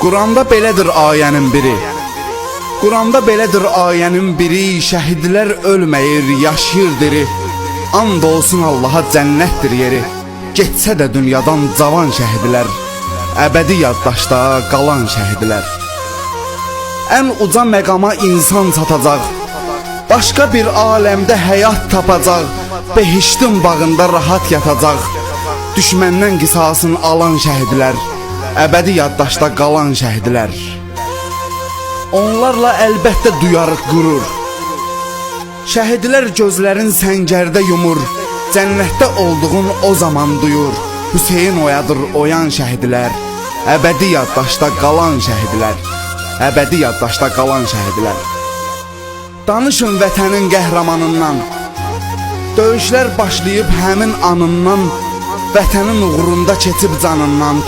Quranda belədir ayənin biri. Quranda belədir ayənin biri. Şəhidlər ölməyir, yaşayır diri. And olsun Allaha cənnətdir yeri. Getsə də dünyadan cavan şəhidlər, əbədi yaddaşda qalan şəhidlər. Ən uca məqama insan çatacaq, başqa bir aləmdə həyat tapacaq. Behiştin bağında rahat yatacaq. Düşməndən qisasını alan şəhidlər, əbədi yaddaşda qalan şəhidlər. Onlarla əlbəttə duyarıq qürur. Şəhidlər gözlərin səngərdə yumur. Cənnətdə olduğun o zaman duyur. Hüseyin oyadır oyan şəhidlər, əbədi yaddaşda qalan şəhidlər, əbədi yaddaşda qalan şəhidlər. Danışın vətənin qəhrəmanından, döyüşlər başlayıb həmin anından, vətənin uğrunda keçib canından.